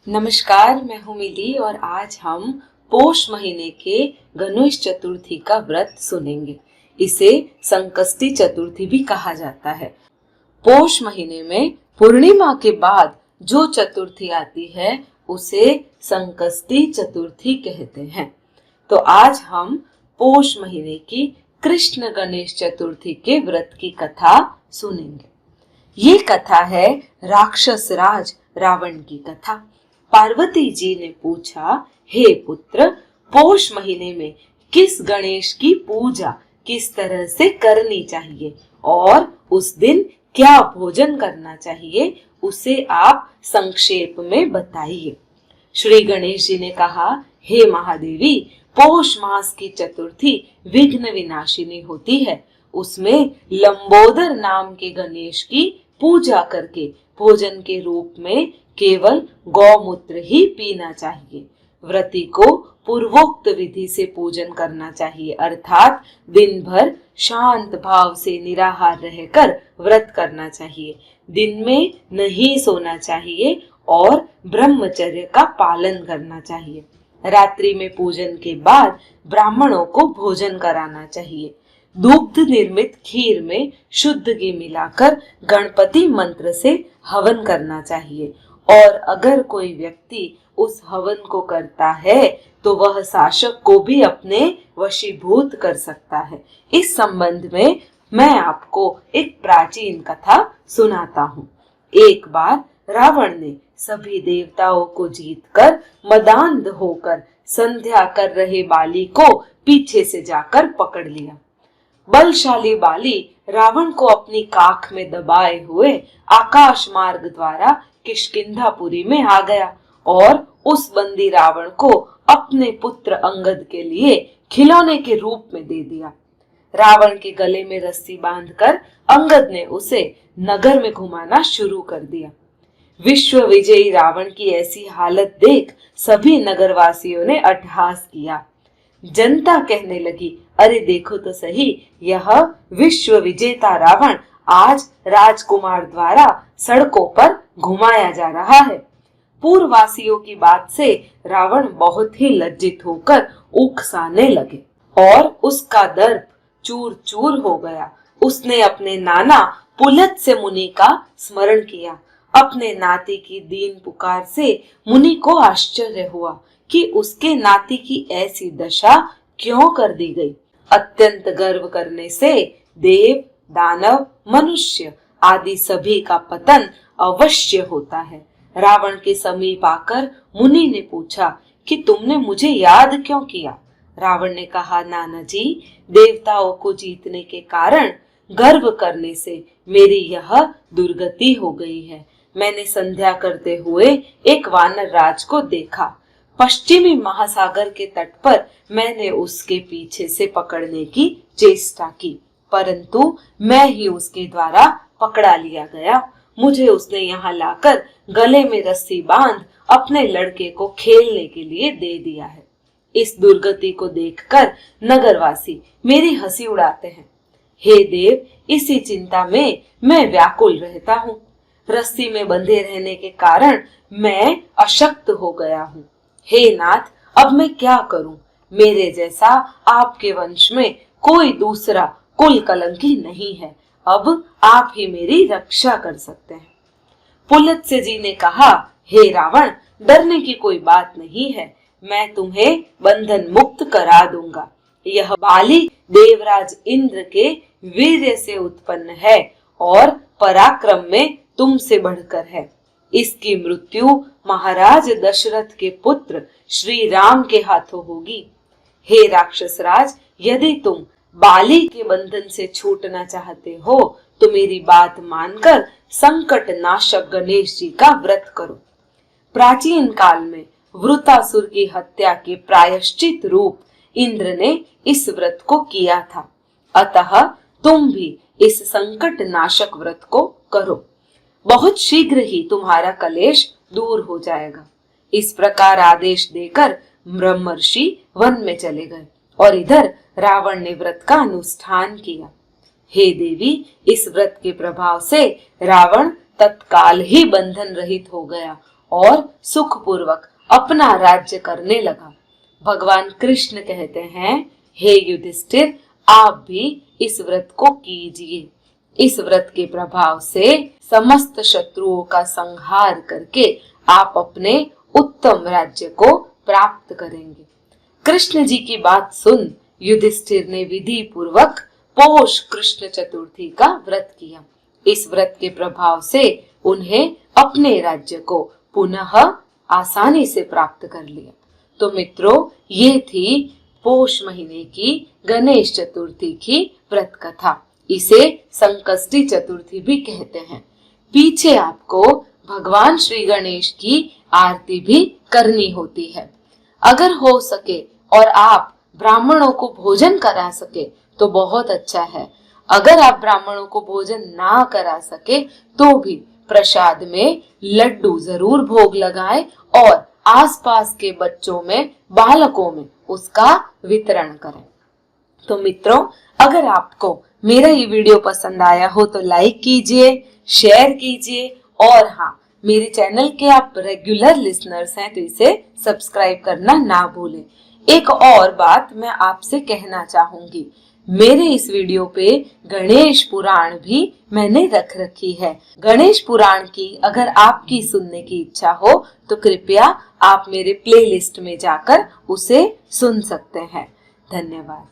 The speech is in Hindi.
नमस्कार, मैं हूँ मिली और आज हम पोष महीने के गणेश चतुर्थी का व्रत सुनेंगे। इसे संकष्टी चतुर्थी भी कहा जाता है। पोष महीने में पूर्णिमा के बाद जो चतुर्थी आती है उसे संकष्टी चतुर्थी कहते हैं। तो आज हम पोष महीने की कृष्ण गणेश चतुर्थी के व्रत की कथा सुनेंगे। ये कथा है राक्षस राज रावण की कथा। पार्वती जी ने पूछा, हे पुत्र, पोष महीने में किस गणेश की पूजा किस तरह से करनी चाहिए और उस दिन क्या भोजन करना चाहिए, उसे आप संक्षेप में बताइए। श्री गणेश जी ने कहा, हे महादेवी, पोष मास की चतुर्थी विघ्न विनाशिनी होती है। उसमें लंबोदर नाम के गणेश की पूजा करके भोजन के रूप में केवल गौमूत्र ही पीना चाहिए। व्रती को पूर्वोक्त विधि से पूजन करना चाहिए, अर्थात दिन भर शांत भाव से निराहार रहकर व्रत करना चाहिए। दिन में नहीं सोना चाहिए और ब्रह्मचर्य का पालन करना चाहिए। रात्रि में पूजन के बाद ब्राह्मणों को भोजन कराना चाहिए। दुग्ध निर्मित खीर में शुद्ध घी मिलाकर गणपति मंत्र से हवन करना चाहिए और अगर कोई व्यक्ति उस हवन को करता है तो वह शासक को भी अपने वशीभूत कर सकता है। इस संबंध में मैं आपको एक प्राचीन कथा सुनाता हूँ। एक बार रावण ने सभी देवताओं को जीतकर मदान्ध होकर संध्या कर रहे बाली को पीछे से जाकर पकड़ लिया। बलशाली बाली रावण को अपनी काख में दबाए हुए आकाश मार्ग द्वारा किष्किंधापुरी में आ गया और उस बंदी रावण को अपने पुत्र अंगद के लिए खिलौने के रूप में दे दिया। रावण के गले में रस्सी बांधकर अंगद ने उसे नगर में घुमाना शुरू कर दिया। विश्व विजयी रावण की ऐसी हालत देख सभी नगरवासियों ने अट्टहास किया। जनता कहने लगी, अरे देखो तो सही, यह विश्व विजेता रावण आज राजकुमार द्वारा सड़कों पर घुमाया जा रहा है। पूर्ववासियों की बात से रावण बहुत ही लज्जित होकर उकसाने लगे और उसका दर्प चूर चूर हो गया। उसने अपने नाना पुलत्स्य मुनि का स्मरण किया। अपने नाती की दीन पुकार से मुनि को आश्चर्य हुआ कि उसके नाती की ऐसी दशा क्यों कर दी गई। अत्यंत गर्व करने से देव, दानव, मनुष्य आदि सभी का पतन अवश्य होता है। रावण के समीप आकर मुनि ने पूछा कि तुमने मुझे याद क्यों किया। रावण ने कहा, नाना जी, देवताओं को जीतने के कारण गर्व करने से मेरी यह दुर्गति हो गई है। मैंने संध्या करते हुए एक वानर राज को देखा। पश्चिमी महासागर के तट पर मैंने उसके पीछे से पकड़ने की चेष्टा की, परंतु मैं ही उसके द्वारा पकड़ा लिया गया। मुझे उसने यहाँ लाकर गले में रस्सी बांध अपने लड़के को खेलने के लिए दे दिया है। इस दुर्गति को देखकर नगरवासी मेरी हंसी उड़ाते हैं। हे देव, इसी चिंता में मैं व्याकुल रहता हूँ। रस्सी में बंधे रहने के कारण मैं अशक्त हो गया हूँ। हे नाथ, अब मैं क्या करूं? मेरे जैसा आपके वंश में कोई दूसरा कुल कलंकी नहीं है। अब आप ही मेरी रक्षा कर सकते हैं। पुलत्स्य जी ने कहा, हे रावण, डरने की कोई बात नहीं है। मैं तुम्हें बंधन मुक्त करा दूंगा। यह बाली देवराज इंद्र के वीर्य से उत्पन्न है और पराक्रम में तुमसे बढ़कर है। इसकी मृत्यु महाराज दशरथ के पुत्र श्री राम के हाथों होगी। हे राक्षस राज, यदि तुम बाली के बंधन से छूटना चाहते हो तो मेरी बात मानकर संकट नाशक गणेश जी का व्रत करो। प्राचीन काल में वृतासुर की हत्या के प्रायश्चित रूप इंद्र ने इस व्रत को किया था, अतः तुम भी इस संकट नाशक व्रत को करो। बहुत शीघ्र ही तुम्हारा कलेश दूर हो जाएगा। इस प्रकार आदेश देकर ब्रह्मर्षि वन में चले गए और इधर रावण ने व्रत का अनुष्ठान किया। हे देवी, इस व्रत के प्रभाव से रावण तत्काल ही बंधन रहित हो गया और सुखपूर्वक अपना राज्य करने लगा। भगवान कृष्ण कहते हैं, हे युधिष्ठिर, आप भी इस व्रत को कीजिए। इस व्रत के प्रभाव से समस्त शत्रुओं का संहार करके आप अपने उत्तम राज्य को प्राप्त करेंगे। कृष्ण जी की बात सुन युधिष्ठिर ने विधि पूर्वक पौष कृष्ण चतुर्थी का व्रत किया। इस व्रत के प्रभाव से उन्हें अपने राज्य को पुनः आसानी से प्राप्त कर लिया। तो मित्रों, ये थी पौष महीने की गणेश चतुर्थी की व्रत कथा। इसे संकष्टी चतुर्थी भी कहते हैं। पीछे आपको भगवान श्री गणेश की आरती भी करनी होती है। अगर हो सके और आप ब्राह्मणों को भोजन करा सके तो बहुत अच्छा है। अगर आप ब्राह्मणों को भोजन ना करा सके तो भी प्रसाद में लड्डू जरूर भोग लगाएं और आसपास के बच्चों में, बालकों में उसका वितरण करें। तो मित्रों, अगर आपको मेरा ये वीडियो पसंद आया हो तो लाइक कीजिए, शेयर कीजिए और हाँ, मेरे चैनल के आप रेगुलर लिसनर्स हैं तो इसे सब्सक्राइब करना ना भूलें। एक और बात मैं आपसे कहना चाहूंगी, मेरे इस वीडियो पे गणेश पुराण भी मैंने रख रखी है। गणेश पुराण की अगर आपकी सुनने की इच्छा हो तो कृपया आप मेरे प्लेलिस्ट में जाकर उसे सुन सकते हैं। धन्यवाद।